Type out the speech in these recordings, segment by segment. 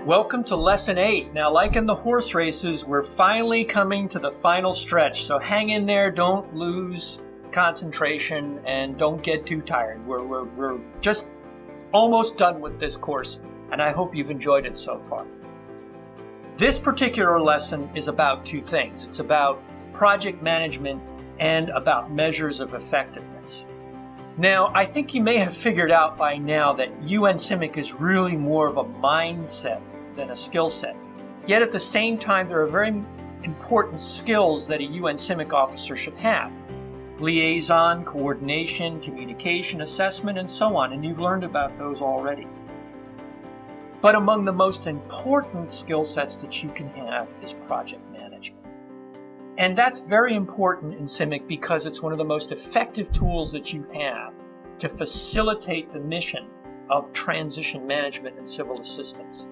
Welcome to Lesson 8. Now, like in the horse races, we're finally coming to the final stretch. So hang in there, don't lose concentration, and don't get too tired. We're just almost done with this course, and I hope you've enjoyed it so far. This particular lesson is about two things. It's about project management and about measures of effectiveness. Now, I think you may have figured out by now that UN CIMIC is really more of a mindset than a skill set. Yet at the same time, there are very important skills that a UN CIMIC officer should have. Liaison, coordination, communication, assessment, and so on, and you've learned about those already. But among the most important skill sets that you can have is project management. And that's very important in CIMIC because it's one of the most effective tools that you have to facilitate the mission of transition management and civil assistance.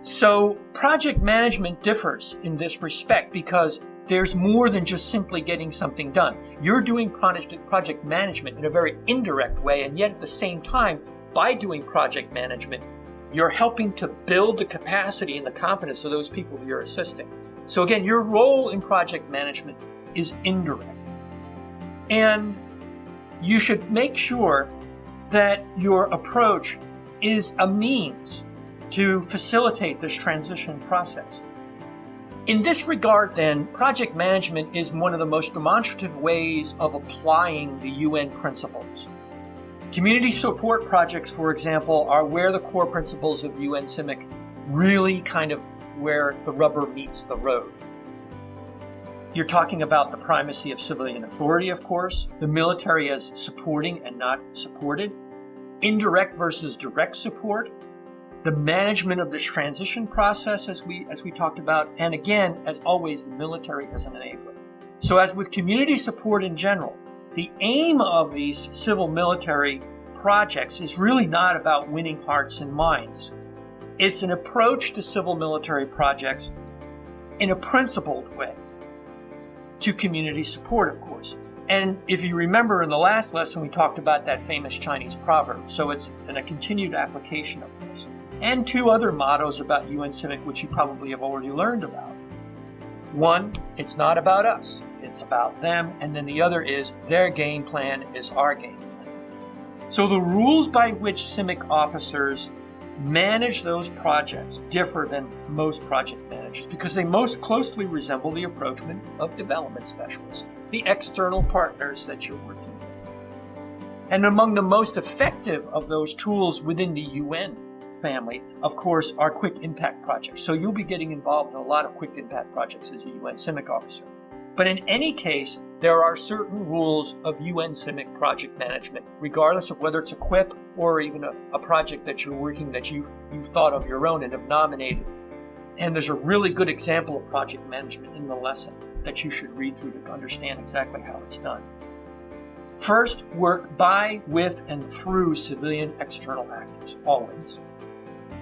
So project management differs in this respect because there's more than just simply getting something done. You're doing project management in a very indirect way, and yet at the same time, by doing project management, you're helping to build the capacity and the confidence of those people you're assisting. So again, your role in project management is indirect. And you should make sure that your approach is a means to facilitate this transition process. In this regard, then, project management is one of the most demonstrative ways of applying the UN principles. Community support projects, for example, are where the core principles of UN CIMIC really kind of where the rubber meets the road. You're talking about the primacy of civilian authority, of course, the military as supporting and not supported, indirect versus direct support, the management of this transition process as we talked about, and again, as always, the military as an enabler. So as with community support in general, the aim of these civil military projects is really not about winning hearts and minds. It's an approach to civil military projects in a principled way to community support, of course. And if you remember in the last lesson, we talked about that famous Chinese proverb. So it's a continued application of this. And two other mottos about UN CIMIC, which you probably have already learned about. One, it's not about us, it's about them. And then the other is their game plan is our game plan. So the rules by which CIMIC officers manage those projects differ than most project managers because they most closely resemble the approach of development specialists, the external partners that you're working with. And among the most effective of those tools within the UN family, of course, are quick impact projects. So you'll be getting involved in a lot of quick impact projects as a UN CIMIC officer. But in any case, there are certain rules of UN CIMIC project management, regardless of whether it's a QIP or even a project that you're working that you've thought of your own and have nominated. And there's a really good example of project management in the lesson that you should read through to understand exactly how it's done. First, work by, with, and through civilian external actors, always.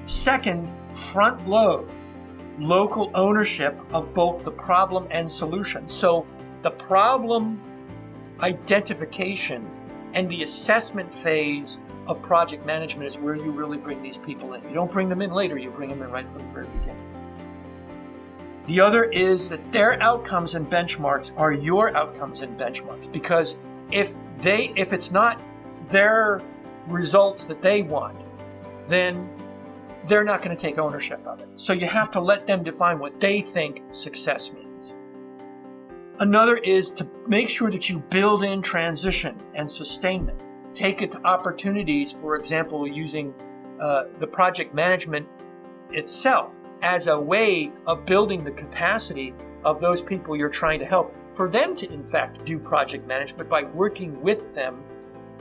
Second, front load local ownership of both the problem and solution. So the problem identification and the assessment phase of project management is where you really bring these people in. You don't bring them in later, you bring them in right from the very beginning. The other is that their outcomes and benchmarks are your outcomes and benchmarks, because if it's not their results that they want, then they're not going to take ownership of it. So you have to let them define what they think success means. Another is to make sure that you build in transition and sustainment. Take it to opportunities, for example, using the project management itself as a way of building the capacity of those people you're trying to help for them to, in fact, do project management by working with them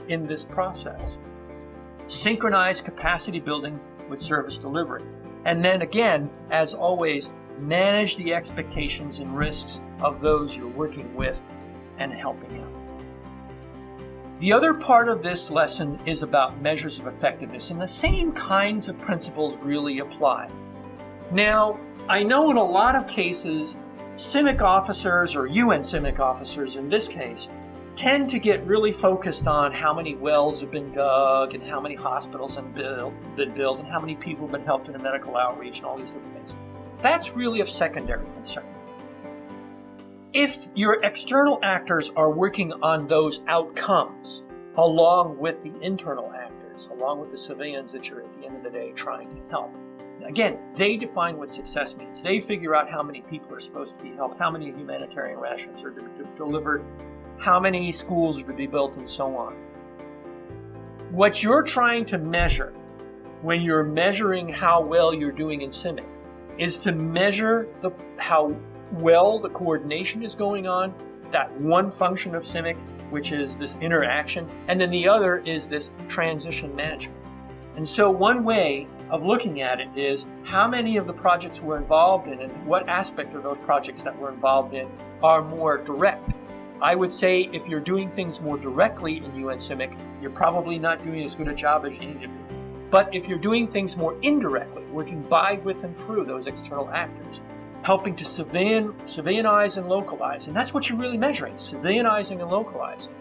in this process. Synchronize capacity building with service delivery. And then again, as always, manage the expectations and risks of those you're working with and helping out. The other part of this lesson is about measures of effectiveness, and the same kinds of principles really apply. Now, I know in a lot of cases, CIMIC officers, or UN CIMIC officers in this case, tend to get really focused on how many wells have been dug and how many hospitals have been built and how many people have been helped in a medical outreach and all these different things. That's really of secondary concern. If your external actors are working on those outcomes along with the internal actors, along with the civilians that you're at the end of the day trying to help, again, they define what success means. They figure out how many people are supposed to be helped, how many humanitarian rations are delivered, how many schools are to be built, and so on. What you're trying to measure when you're measuring how well you're doing in CIMIC is to measure how well the coordination is going on, that one function of CIMIC, which is this interaction, and then the other is this transition management. And so one way of looking at it is how many of the projects we're involved in and what aspect of those projects that we're involved in are more direct. I would say if you're doing things more directly in UN CIMIC, you're probably not doing as good a job as you need to be. But if you're doing things more indirectly, working by, with, and through those external actors, helping to civilianize and localize, and that's what you're really measuring, civilianizing and localizing,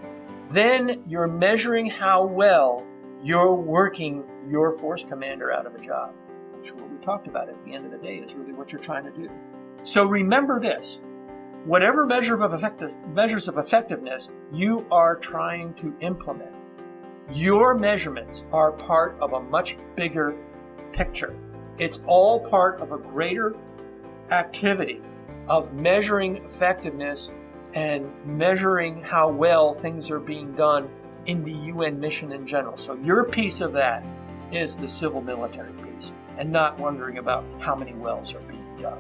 then you're measuring how well you're working your force commander out of a job. Which is what we talked about at the end of the day is really what you're trying to do. So remember this. Whatever measures of effectiveness you are trying to implement, your measurements are part of a much bigger picture. It's all part of a greater activity of measuring effectiveness and measuring how well things are being done in the UN mission in general. So your piece of that is the civil military piece and not wondering about how many wells are being dug.